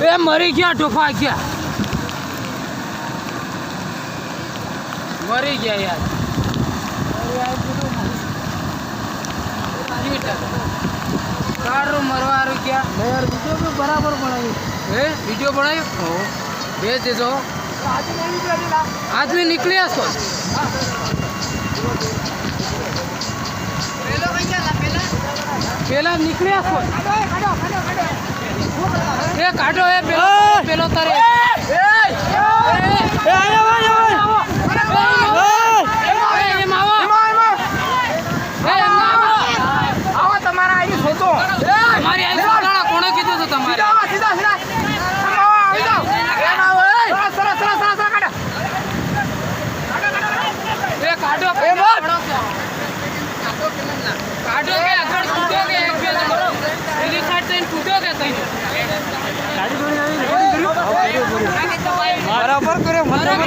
એ મરી ગયા ઢોફા ગયા મરી ગયા યાર કારું મરવારું क्या यार वीडियो भी बराबर बनाई है वीडियो बनाई हो भेज दे दो आज में निकले इसको पेला निकले इसको ये काटो ये पेलो तारे बराबर करे मतलब